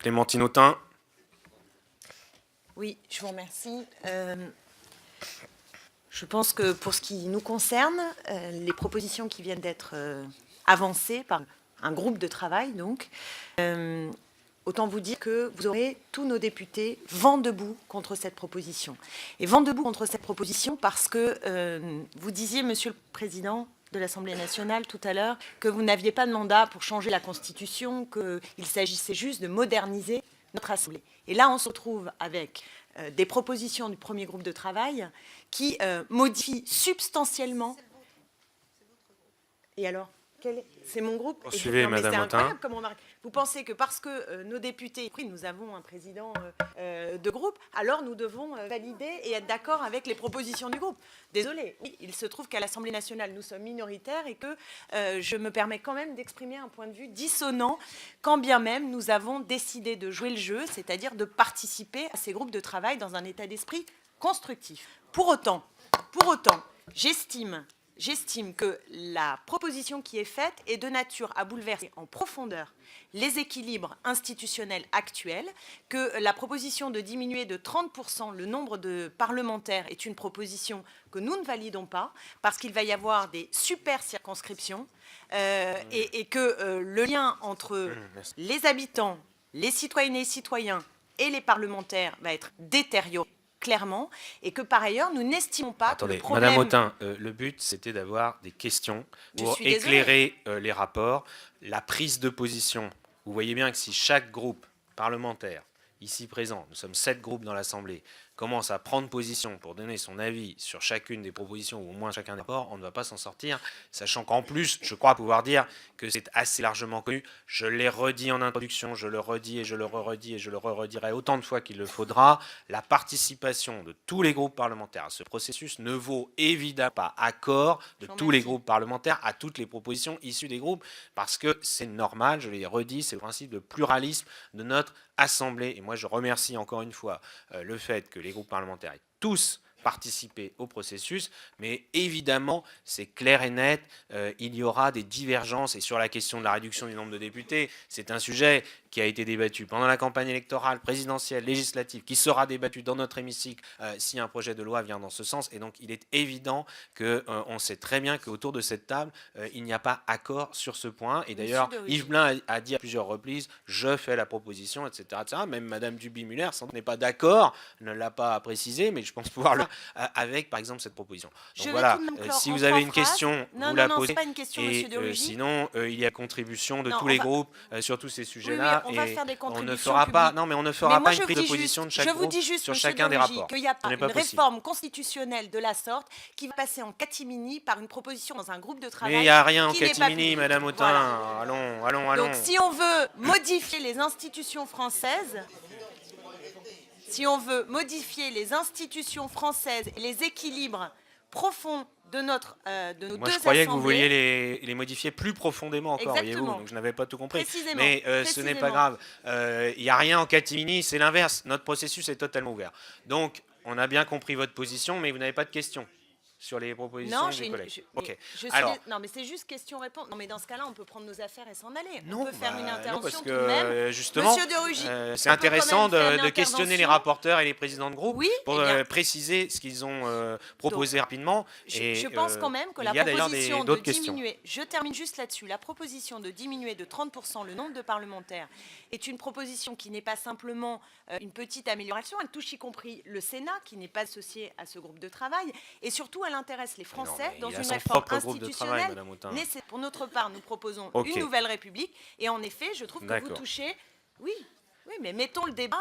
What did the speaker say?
Clémentine Autain. Oui, je vous remercie. Je pense que pour ce qui nous concerne, les propositions qui viennent d'être avancées par un groupe de travail, donc, autant vous dire que vous aurez tous nos députés vent debout contre cette proposition. Et vent debout contre cette proposition parce que vous disiez, Monsieur le Président de l'Assemblée nationale tout à l'heure, que vous n'aviez pas de mandat pour changer la Constitution, qu'il s'agissait juste de moderniser notre Assemblée. Et là, on se retrouve avec des propositions du premier groupe de travail qui modifient substantiellement. Et alors, c'est mon groupe. Poursuivez, Madame Autain. Vous pensez que parce que nos députés, nous avons un président de groupe, alors nous devons valider et être d'accord avec les propositions du groupe. Désolé, oui, il se trouve qu'à l'Assemblée nationale, nous sommes minoritaires et que je me permets quand même d'exprimer un point de vue dissonant, quand bien même nous avons décidé de jouer le jeu, c'est-à-dire de participer à ces groupes de travail dans un état d'esprit constructif. Pour autant, j'estime que la proposition qui est faite est de nature à bouleverser en profondeur les équilibres institutionnels actuels, que la proposition de diminuer de 30% le nombre de parlementaires est une proposition que nous ne validons pas, parce qu'il va y avoir des super circonscriptions et que le lien entre les habitants, les citoyennes et les citoyens et les parlementaires va être détérioré clairement, et que par ailleurs, nous n'estimons pas que le problème... Madame Autain, le but, c'était d'avoir des questions pour éclairer les rapports, la prise de position. Vous voyez bien que si chaque groupe parlementaire, ici présent, nous sommes 7 groupes dans l'Assemblée, commence à prendre position pour donner son avis sur chacune des propositions, ou au moins chacun des rapports, on ne va pas s'en sortir, sachant qu'en plus, je crois pouvoir dire que c'est assez largement connu. Je l'ai redit en introduction, je le redis et je le redis et je le redirai autant de fois qu'il le faudra. La participation de tous les groupes parlementaires à ce processus ne vaut évidemment pas accord de tous les groupes parlementaires à toutes les propositions issues des groupes, parce que c'est normal, je l'ai redit, c'est le principe de pluralisme de notre Assemblée. Et moi, je remercie encore une fois le fait que les groupes parlementaires aient tous participé au processus, mais évidemment, c'est clair et net, il y aura des divergences, et sur la question de la réduction du nombre de députés, c'est un sujet qui a été débattu pendant la campagne électorale, présidentielle, législative, qui sera débattu dans notre hémicycle si un projet de loi vient dans ce sens, et donc il est évident qu'on sait très bien qu'autour de cette table, il n'y a pas accord sur ce point, et d'ailleurs, Yves Blein a dit à plusieurs reprises, je fais la proposition, etc. etc. Même Madame Duby-Muller, sans n'est pas d'accord, ne l'a pas précisé, mais je pense pouvoir le avec, par exemple, cette proposition. Donc voilà, si vous avez une question, vous la posez. Pas une question, et sinon, il y a contribution de tous les groupes sur tous ces sujets-là. On va faire des contributions on ne fera pas, publiques. Non, mais on ne fera pas une prise de juste, position de chaque groupe sur chacun des rapports. Qu'il n'y a pas une réforme constitutionnelle de la sorte qui va passer en catimini par une proposition dans un groupe de travail. Mais il n'y a rien en catimini, Madame Autain. Voilà. Allons. Donc, si on veut modifier les institutions françaises, et les équilibres profonds de nos Moi, je croyais que vous vouliez les modifier plus profondément encore, voyez-vous, donc je n'avais pas tout compris. Mais ce n'est pas grave. Il n'y a rien en catimini, c'est l'inverse. Notre processus est totalement ouvert. Donc, on a bien compris votre position, mais vous n'avez pas de questions sur les propositions des collègues. Non, mais c'est juste question-réponse. Non, mais dans ce cas-là, on peut prendre nos affaires et s'en aller. On peut faire une intervention tout de même. Justement, c'est intéressant de questionner les rapporteurs et les présidents de groupe pour préciser ce qu'ils ont proposé rapidement. Je pense quand même que la proposition de diminuer, je termine juste là-dessus, la proposition de diminuer de 30% le nombre de parlementaires est une proposition qui n'est pas simplement une petite amélioration, elle touche y compris le Sénat, qui n'est pas associé à ce groupe de travail, et surtout elle intéresse les Français dans une réforme institutionnelle. Mais pour notre part, nous proposons une nouvelle République, et en effet, je trouve que vous touchez... Oui, mais mettons le débat